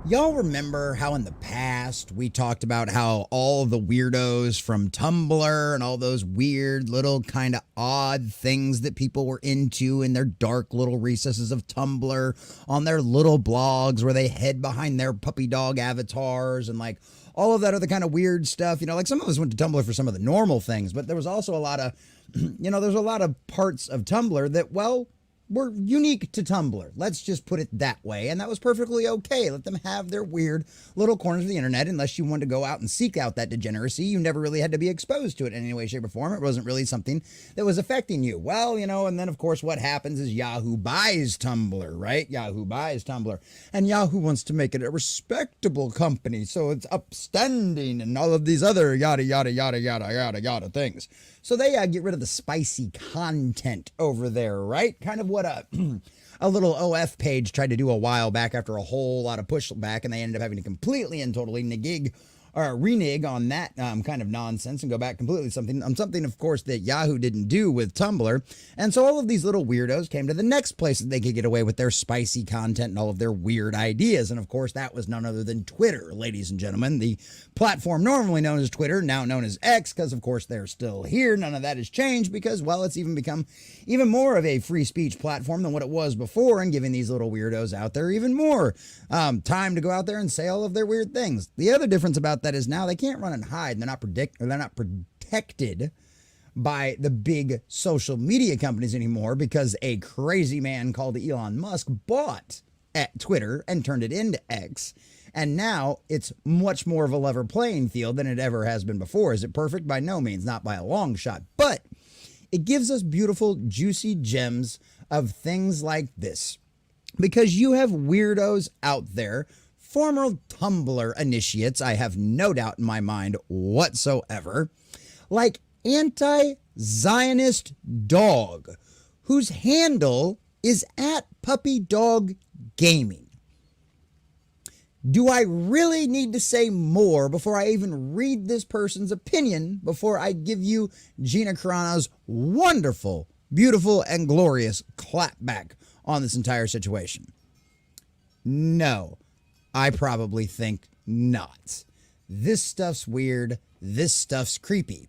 Y'all remember how in the past we talked about how all the weirdos from Tumblr and all those weird little kind of odd things that people were into in their dark little recesses of Tumblr on their little blogs where they hid behind their puppy dog avatars and like all of that other kind of weird stuff. You know, like some of us went to Tumblr for some of the normal things, but there was also a lot of, there's a lot of parts of Tumblr that, well, were unique to Tumblr. Let's just put it that way. And that was perfectly okay. Let them have their weird little corners of the internet. Unless you wanted to go out and seek out that degeneracy, you never really had to be exposed to it in any way, shape, or form. It wasn't really something that was affecting you. Well, and then of course what happens is Yahoo buys Tumblr, right? Yahoo buys Tumblr. And Yahoo wants to make it a respectable company. So it's upstanding and all of these other yada, yada, yada, yada, yada, yada things. So they get rid of the spicy content over there, right? Kind of what a little OF page tried to do a while back after a whole lot of pushback, and they ended up having to completely and totally renege on that kind of nonsense and go back completely something, of course, that Yahoo didn't do with Tumblr. And so all of these little weirdos came to the next place that they could get away with their spicy content and all of their weird ideas. And of course, that was none other than Twitter, ladies and gentlemen, the platform normally known as Twitter, now known as X, because of course they're still here. None of that has changed because, well, it's even become even more of a free speech platform than what it was before, and giving these little weirdos out there even more time to go out there and say all of their weird things. The other difference about that is now they can't run and hide. They're not protected by the big social media companies anymore, because a crazy man called Elon Musk bought at Twitter and turned it into X. And now it's much more of a level playing field than it ever has been before. Is it perfect? By no means, not by a long shot. But it gives us beautiful, juicy gems of things like this. Because you have weirdos out there, former Tumblr initiates, I have no doubt in my mind whatsoever, like anti-Zionist dog, whose handle is at Puppy Dog Gaming. Do I really need to say more before I even read this person's opinion, before I give you Gina Carano's wonderful, beautiful, and glorious clapback on this entire situation? No, I probably think not. This stuff's weird. This stuff's creepy.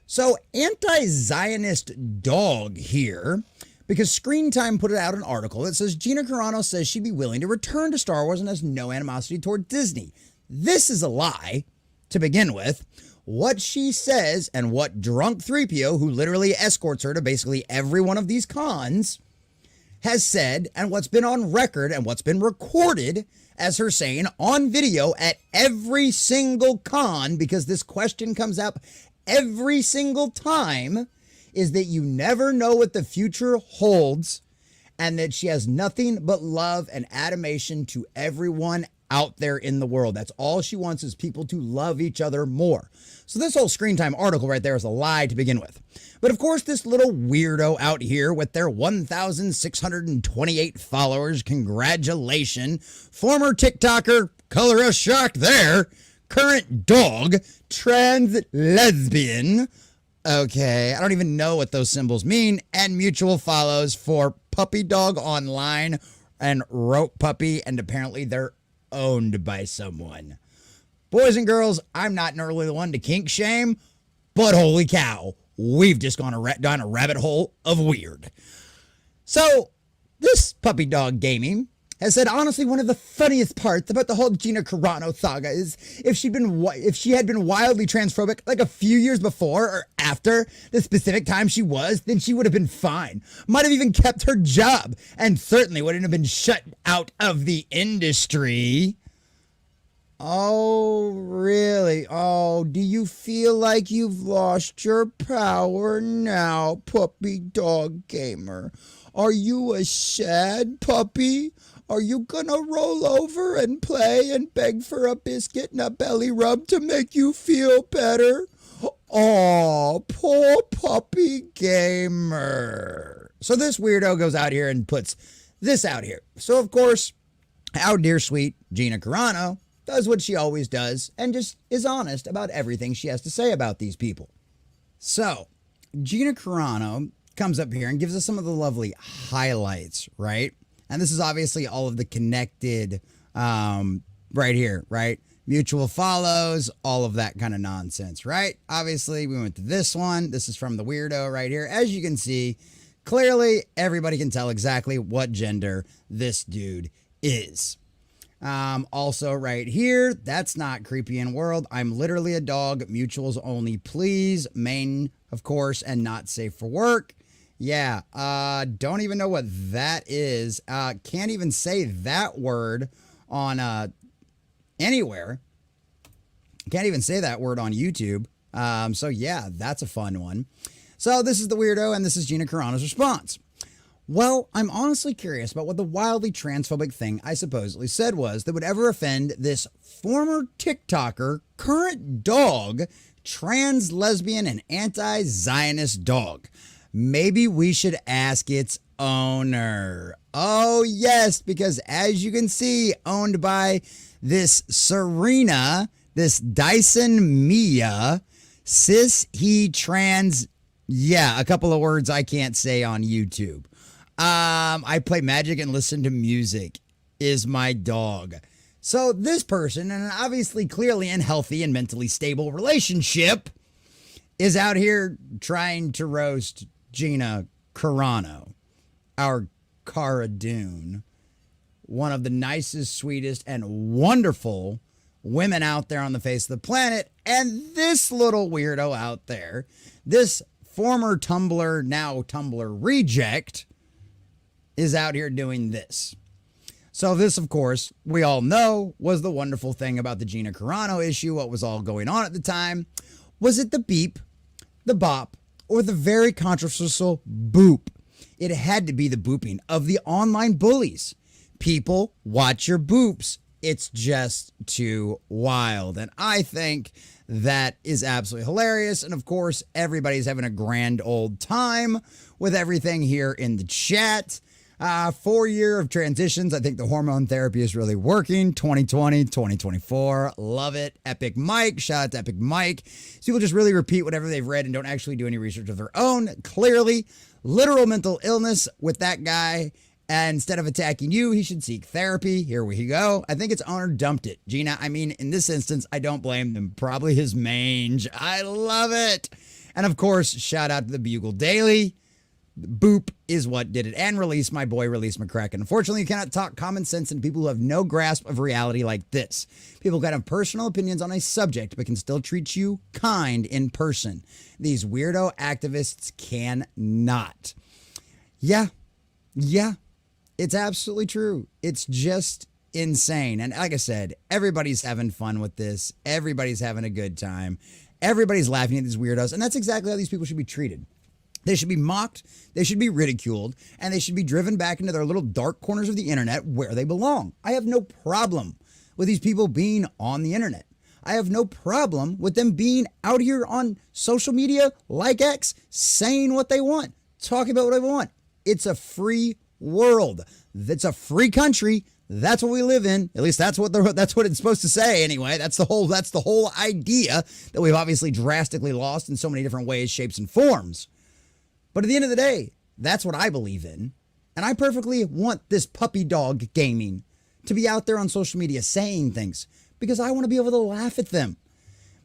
So anti-Zionist dog here, because Screen Time put out an article that says Gina Carano says she'd be willing to return to Star Wars and has no animosity toward Disney. This is a lie to begin with. What she says, and what drunk 3PO, who literally escorts her to basically every one of these cons, has said, and what's been on record and what's been recorded as her saying on video at every single con, because this question comes up every single time, is that you never know what the future holds, and that she has nothing but love and admiration to everyone out there in the world. That's all she wants, is people to love each other more. So this whole Screen Time article right there is a lie to begin with. But of course, this little weirdo out here with their 1,628 followers, congratulations, former TikToker, color us shocked there, current dog, trans lesbian, okay, I don't even know what those symbols mean, and mutual follows for Puppy Dog Online and Rope Puppy, and apparently they're owned by someone. Boys and girls, I'm not normally the one to kink shame, but holy cow, we've just gone down a rabbit hole of weird. So, this Puppy Dog Gaming has said, honestly, one of the funniest parts about the whole Gina Carano saga is if she had been wildly transphobic like a few years before or after the specific time she was, then she would have been fine. Might have even kept her job, and certainly wouldn't have been shut out of the industry. Oh, really? Oh, do you feel like you've lost your power now, Puppy Dog Gamer? Are you a sad puppy? Are you gonna roll over and play and beg for a biscuit and a belly rub to make you feel better? Oh, poor Puppy Gamer. So this weirdo goes out here and puts this out here. So, of course, our dear sweet Gina Carano does what she always does and just is honest about everything she has to say about these people. So, Gina Carano comes up here and gives us some of the lovely highlights, right? And this is obviously all of the connected right here, right? Mutual follows, all of that kind of nonsense, right? Obviously, we went to this one. This is from the weirdo right here. As you can see, clearly everybody can tell exactly what gender this dude is. Also right here, that's not creepy in world. I'm literally a dog. Mutuals only, please. Main, of course, and not safe for work. Yeah, don't even know what that is. Can't even say that word on anywhere. Can't even say that word on YouTube. So yeah, that's a fun one. So this is the weirdo, and this is Gina Carano's response. Well, I'm honestly curious about what the wildly transphobic thing I supposedly said was that would ever offend this former TikToker, current dog, trans, lesbian, and anti-Zionist dog. Maybe we should ask its owner. Oh, yes, because as you can see, owned by this Serena, this Dyson Mia, cis, he, trans, yeah, a couple of words I can't say on YouTube. I play Magic and listen to music is my dog. So this person, in an obviously clearly unhealthy and mentally stable relationship, is out here trying to roast Gina Carano, our Cara Dune, one of the nicest, sweetest, and wonderful women out there on the face of the planet. And this little weirdo out there, this former Tumblr, now Tumblr reject, is out here doing this. So this, of course, we all know was the wonderful thing about the Gina Carano issue. What was all going on at the time? Was it the beep, the bop, or the very controversial boop? It had to be the booping of the online bullies. People, watch your boops. It's just too wild. And I think that is absolutely hilarious. And of course, everybody's having a grand old time with everything here in the chat. 4 year of transitions. I think the hormone therapy is really working. 2020, 2024. Love it. Epic Mike. Shout out to Epic Mike. So people just really repeat whatever they've read and don't actually do any research of their own. Clearly, literal mental illness with that guy. And instead of attacking you, he should seek therapy. Here we go. I think its owner dumped it. Gina, I mean, in this instance, I don't blame them. Probably his mange. I love it. And of course, shout out to the Bugle Daily. Boop is what did it. And Release, my boy, Release McCracken. Unfortunately, you cannot talk common sense and people who have no grasp of reality like this. People can have personal opinions on a subject, but can still treat you kind in person. These weirdo activists cannot. Yeah. It's absolutely true. It's just insane. And like I said, everybody's having fun with this. Everybody's having a good time. Everybody's laughing at these weirdos. And that's exactly how these people should be treated. They should be mocked, they should be ridiculed, and they should be driven back into their little dark corners of the internet where they belong. I have no problem with these people being on the internet. I have no problem with them being out here on social media like X, saying what they want, talking about what they want. It's a free world. It's a free country. That's what we live in. At least that's what it's supposed to say anyway. That's the whole idea that we've obviously drastically lost in so many different ways, shapes, and forms. But at the end of the day, that's what I believe in. And I perfectly want this puppy dog gaming to be out there on social media saying things because I want to be able to laugh at them.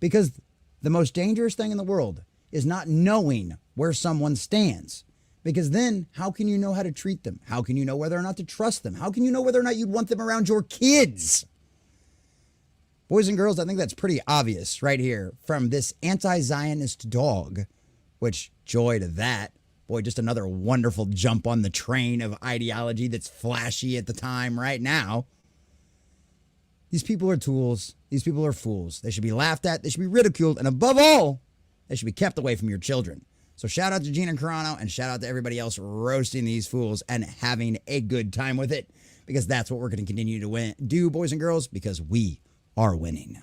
Because the most dangerous thing in the world is not knowing where someone stands. Because then how can you know how to treat them? How can you know whether or not to trust them? How can you know whether or not you'd want them around your kids? Boys and girls, I think that's pretty obvious right here from this anti-Zionist dog. Which, joy to that. Boy, just another wonderful jump on the train of ideology that's flashy at the time right now. These people are tools. These people are fools. They should be laughed at. They should be ridiculed. And above all, they should be kept away from your children. So shout out to Gina Carano and shout out to everybody else roasting these fools and having a good time with it. Because that's what we're going to continue to do, boys and girls, because we are winning.